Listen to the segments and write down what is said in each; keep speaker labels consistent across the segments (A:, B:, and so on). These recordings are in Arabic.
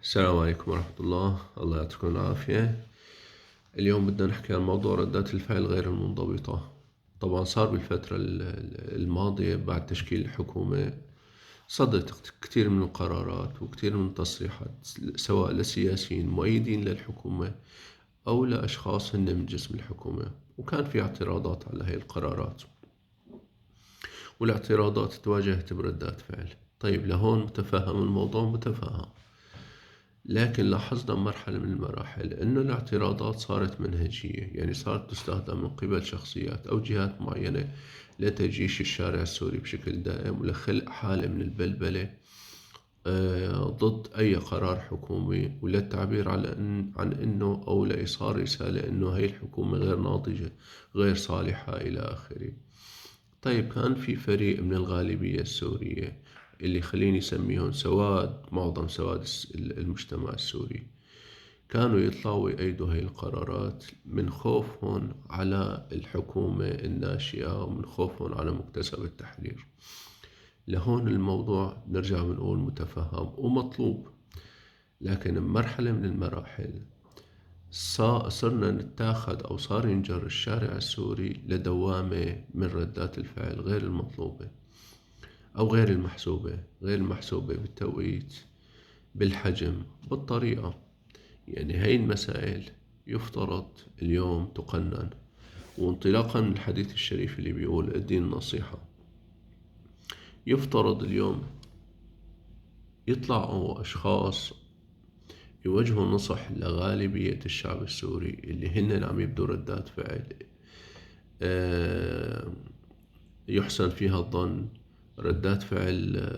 A: السلام عليكم ورحمة الله يعطيكم العافية. اليوم بدنا نحكي عن موضوع ردات الفعل غير المنضبطة. طبعا صار بالفترة الماضية بعد تشكيل الحكومة صدرت كتير من القرارات وكتير من التصريحات، سواء لسياسيين مؤيدين للحكومة أو لأشخاص هن من جسم الحكومة، وكان في اعتراضات على هاي القرارات، والاعتراضات تواجهت بردات فعل. طيب لهون متفهم الموضوع، متفهم، لكن لاحظنا مرحلة من المراحل أنه الاعتراضات صارت منهجية، يعني صارت تستخدم من قبل شخصيات أو جهات معينة لتجيش الشارع السوري بشكل دائم ولخلق حالة من البلبلة ضد أي قرار حكومي، وللتعبير عن أنه أو لإيصال رسالة أنه هي الحكومة غير ناضجة، غير صالحة إلى آخره. طيب كان في فريق من الغالبية السورية اللي خليني أسميهم سواد، معظم سواد المجتمع السوري، كانوا يطلعوا ويأيدوا هاي القرارات من خوفهم على الحكومة الناشئة ومن خوفهم على مكتسب التحرير. لهون الموضوع نرجع بنقول متفهم ومطلوب، لكن بمرحلة من المراحل صرنا نتاخد أو صار ينجر الشارع السوري لدوامة من ردات الفعل غير المطلوبة أو غير المحسوبة بالتوقيت، بالحجم، بالطريقة. يعني هاي المسائل يفترض اليوم تقنن، وانطلاقا من الحديث الشريف اللي بيقول الدين النصيحة، يفترض اليوم يطلعوا أشخاص يوجهوا نصح لغالبية الشعب السوري اللي هن عم يبدوا ردات فعل آه، يحسن فيها الظن، ردات فعل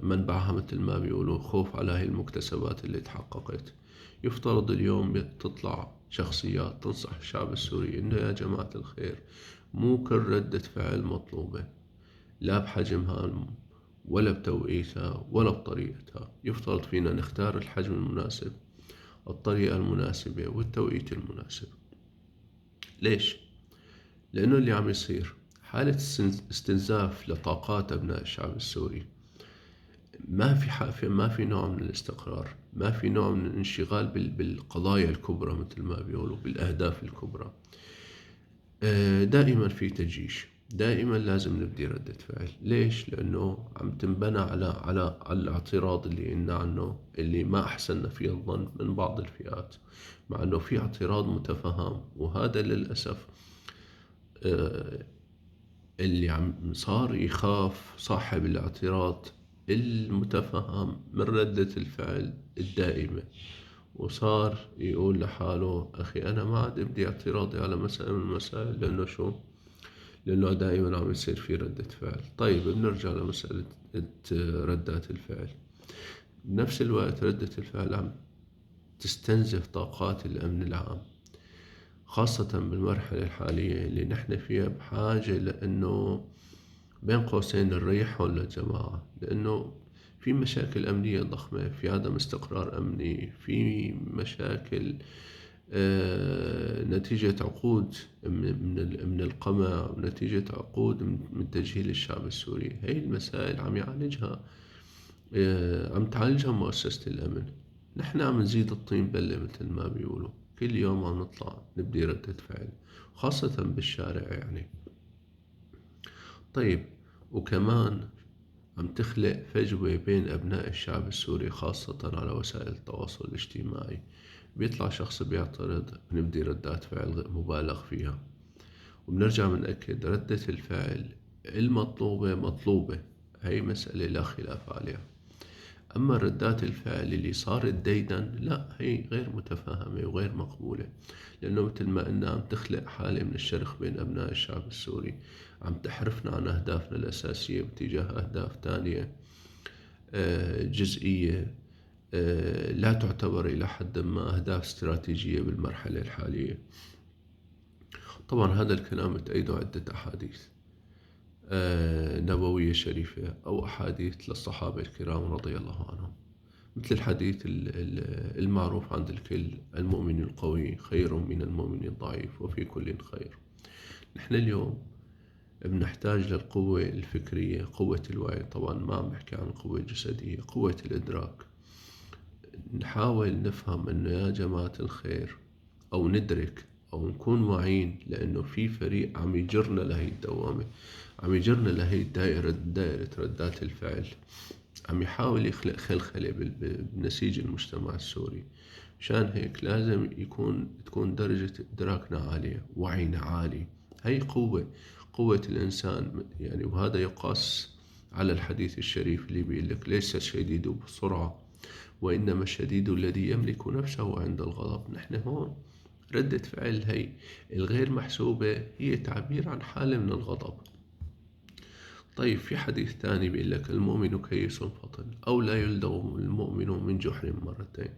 A: منبعها مثل ما بيقولوا خوف على هاي المكتسبات اللي تحققت. يفترض اليوم تطلع شخصيات تنصح الشعب السوري إنه يا جماعة الخير، مو كل ردة فعل مطلوبة، لا بحجمها ولا بتوقيتها ولا بطريقتها. يفترض فينا نختار الحجم المناسب، الطريقة المناسبة، والتوقيت المناسب. ليش؟ لأنه اللي عم يصير حالة استنزاف لطاقات أبناء الشعب السوري. ما في نوع من الاستقرار، ما في نوع من الانشغال بالقضايا الكبرى مثل ما بيقولوا، بالأهداف الكبرى. دائما في تجيش، دائما لازم نبدي ردة فعل. ليش؟ لأنه عم تنبنى على الاعتراض اللي قلنا عنه، اللي ما أحسننا فيه الظن من بعض الفئات، مع أنه في اعتراض متفهم. وهذا للأسف اللي عم صار يخاف صاحب الاعتراض المتفهم من ردة الفعل الدائمة، وصار يقول لحاله أخي أنا ما عاد بدي اعتراضي على مسألة من المسائل، لأنه شو؟ لأنه دائما عم يصير في ردة فعل. طيب بنرجع لمسألة ردات الفعل. بنفس الوقت ردة الفعل عم تستنزف طاقات الأمن العام، خاصة بالمرحلة الحالية اللي نحن فيها بحاجة لأنه بين قوسين نريحهم للجماعة، لأنه في مشاكل أمنية ضخمة، في عدم استقرار أمني، في مشاكل نتيجة عقود من القمع، ونتيجة عقود من تجهيل الشعب السوري. هاي المسائل عم يعالجها عم تعالجها مؤسسة الأمن. نحن عم نزيد الطين بلة مثل ما بيقولوا، كل يوم عم نطلع نبدي ردة فعل، خاصة بالشارع يعني. طيب وكمان عم تخلق فجوة بين أبناء الشعب السوري، خاصة على وسائل التواصل الاجتماعي. بيطلع شخص بيعترض، بنبدي ردات فعل مبالغ فيها، وبنرجع بنأكد ردة الفعل المطلوبة مطلوبة، هي مسألة لا خلاف عليها. أما ردات الفعل اللي صارت ديدا، لا، هي غير متفاهمة وغير مقبولة، لأنه مثل ما قلنا عم تخلق حالة من الشرخ بين أبناء الشعب السوري، عم تحرفنا عن أهدافنا الأساسية باتجاه أهداف تانية جزئية لا تعتبر إلى حد ما أهداف استراتيجية بالمرحلة الحالية. طبعا هذا الكلام تأيده عدة أحاديث نبوية شريفة أو أحاديث للصحابة الكرام رضي الله عنهم، مثل الحديث المعروف عند الكل: المؤمن القوي خير من المؤمن الضعيف وفي كل خير. نحن اليوم بنحتاج للقوة الفكرية، قوة الوعي. طبعا ما عم بحكي عن القوة الجسدية، قوة الإدراك. نحاول نفهم إنه يا جماعة الخير، أو ندرك أو نكون واعيين، لأنه في فريق عم يجرنا لهي الدوامة، عم يجرنا لهي دائرة ردات الفعل، عم يحاول يخلق خلخلة بنسيج المجتمع السوري. مشان هيك لازم تكون درجة إدراكنا عالية، وعينا عالي. هي قوة الإنسان يعني. وهذا يقاس على الحديث الشريف اللي بيقول لك: ليس الشديد بسرعة، وإنما الشديد الذي يملك نفسه عند الغضب. نحن هون ردة فعل هي الغير محسوبة هي تعبير عن حالة من الغضب. طيب في حديث ثاني بيقول لك: المؤمن كيس فطن، أو لا يلدغ المؤمن من جحر مرتين.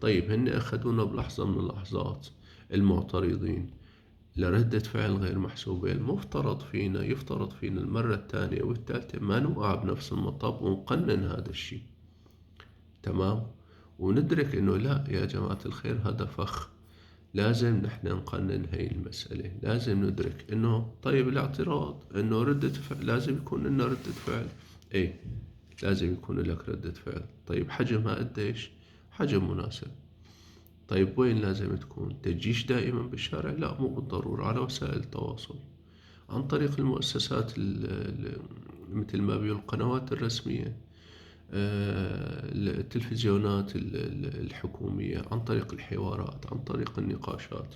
A: طيب هن أخذونا بلحظة من اللحظات المعترضين لردة فعل غير محسوبة، يفترض فينا المرة الثانية والثالثة ما نوقع بنفس المطب ونقنن هذا الشيء. تمام. وندرك إنه لا يا جماعة الخير، هذا فخ. لازم نحن نقنن هاي المسألة. لازم ندرك إنه طيب الاعتراض إنه ردة فعل، لازم يكون لنا ردة فعل. إيه، لازم يكون لك ردة فعل. طيب حجمها قديش؟ حجم مناسب. طيب وين لازم تكون؟ تجيش دائما بالشارع؟ لا، مو بالضرورة. على وسائل التواصل، عن طريق المؤسسات مثل ما بيقول القنوات الرسمية، التلفزيونات الحكومية، عن طريق الحوارات، عن طريق النقاشات،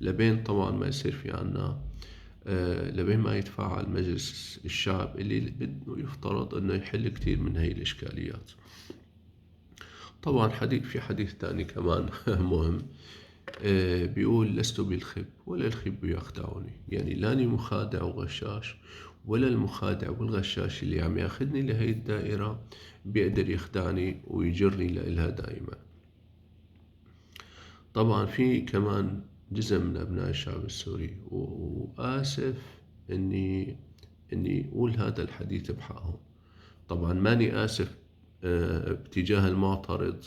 A: لبين طبعا ما يصير في عنا لبين ما يتفاعل مجلس الشعب اللي يفترض أنه يحل كتير من هاي الإشكاليات. طبعا في حديث تاني كمان مهم، بيقول: لست بالخب ولا الخب يخدعني. يعني لاني مخادع وغشاش، ولا المخادع والغشاش اللي عم ياخدني لهي الدائرة بيقدر يخدعني ويجرني لإلها دائما. طبعا في كمان جزء من أبناء الشعب السوري، وآسف إني أقول هذا الحديث بحقهم. طبعا ماني آسف باتجاه المعترض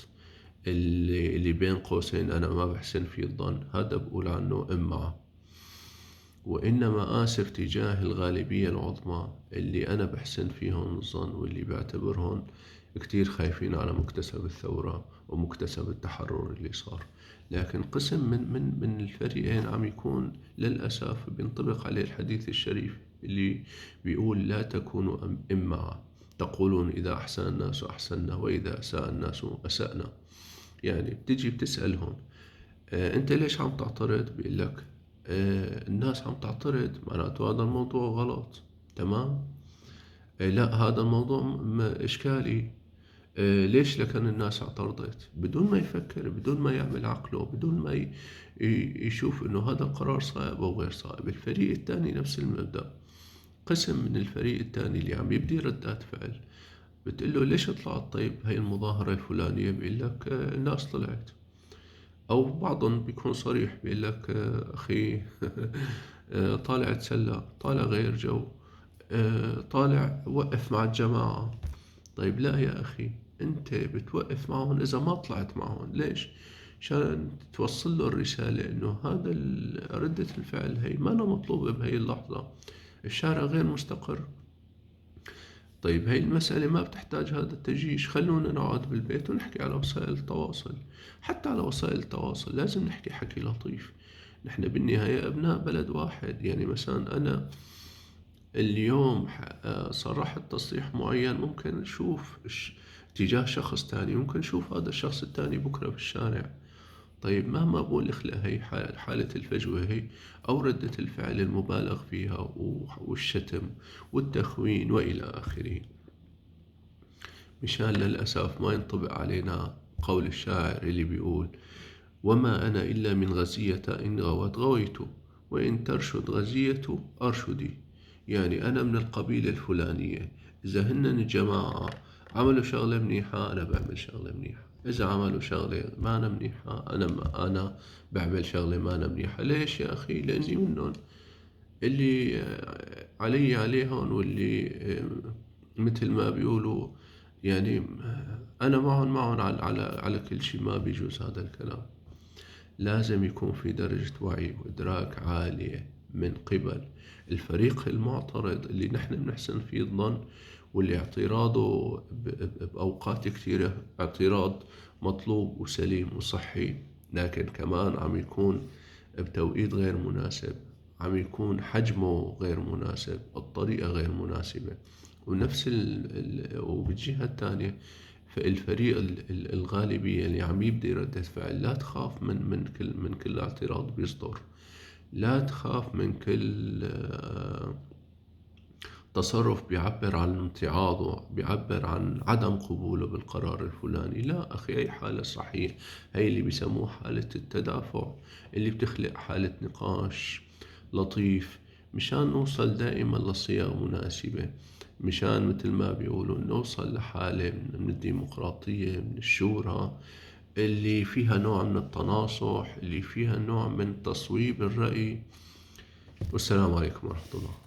A: اللي بين قوسين أنا ما بحسن فيه الظن، هذا بقول عنه إمعة. وإنما آسف تجاه الغالبية العظمى اللي أنا بحسن فيهم الظن، واللي بعتبرهم كتير خايفين على مكتسب الثورة ومكتسب التحرر اللي صار. لكن قسم من الفريقين عم يكون للأسف بينطبق عليه الحديث الشريف اللي بيقول: لا تكونوا إمعة، تقولون إذا أحسن الناس أحسننا وإذا أساء الناس أسأنا. يعني بتجي بتسألهم: أنت ليش عم تعترض؟ بيقول لك: الناس عم تعترض، معناته هذا الموضوع غلط. تمام. لا، هذا الموضوع إشكالي. ليش لكن الناس اعترضت؟ بدون ما يفكر، بدون ما يعمل عقله، بدون ما يشوف إنه هذا القرار صائب أو غير صائب. الفريق الثاني نفس المبدأ. قسم من الفريق الثاني اللي عم يبدي ردات فعل، بتقول له: ليش طلعت طيب هاي المظاهرة الفلانية؟ بيقول لك: الناس طلعت. أو بعضهم بيكون صريح بيقول لك: أخي طالع أتسلى، طالع غير جو، طالع وقف مع الجماعة. طيب لا يا أخي، أنت بتوقف معهم إذا ما طلعت معهم. ليش؟ عشان توصل له الرسالة إنه هذا ردة الفعل هي ما أنا مطلوبة بهي اللحظة، الشارع غير مستقر. طيب هاي المسألة ما بتحتاج هذا التجيش. خلونا نقعد بالبيت ونحكي على وسائل التواصل. حتى على وسائل التواصل لازم نحكي حكي لطيف. نحن بالنهاية أبناء بلد واحد. يعني مثلا أنا اليوم صرحت تصريح معين، ممكن نشوف تجاه شخص تاني، ممكن نشوف هذا الشخص التاني بكرة في الشارع. طيب مهما بقول اخلق هي حالة الفجوة هي، أو ردة الفعل المبالغ فيها والشتم والتخوين وإلى آخره، مشان للأسف ما ينطبق علينا قول الشاعر اللي بيقول: وما أنا إلا من غزية إن غوت غويت، وإن ترشد غزية أرشدي. يعني أنا من القبيلة الفلانية، إذا هن الجماعة عملوا شغلة منيحة أنا بعمل شغلة منيحة، إذا عملوا شغلة ما أنا منيحة أنا بعمل شغلة ما أنا منيحة. ليش يا أخي؟ لأني منهم، اللي علي عليهم، واللي مثل ما بيقولوا يعني أنا معهم على كل شيء. ما بيجوز هذا الكلام. لازم يكون في درجة وعي وإدراك عالية من قبل الفريق المعترض اللي نحن بنحسن فيه الظن، واللي اعتراضه بأوقات كثيرة اعتراض مطلوب وسليم وصحي، لكن كمان عم يكون بتوقيت غير مناسب، عم يكون حجمه غير مناسب، الطريقة غير مناسبة. ونفس وبالجهة الثانية فالفريق الغالبية اللي عم يبدي ردة فعل، لا تخاف من كل اعتراض بيصدر، لا تخاف من كل تصرف بيعبر عن امتعاضه، بيعبر عن عدم قبوله بالقرار الفلاني. لا أخي، أي حالة صحيح، هي اللي بيسموه حالة التدافع، اللي بتخلق حالة نقاش لطيف مشان نوصل دائما لصيغ مناسبة، مشان مثل ما بيقولوا نوصل لحالة من الديمقراطية، من الشورى، اللي فيها نوع من التناصح، اللي فيها نوع من تصويب الرأي. والسلام عليكم ورحمة الله.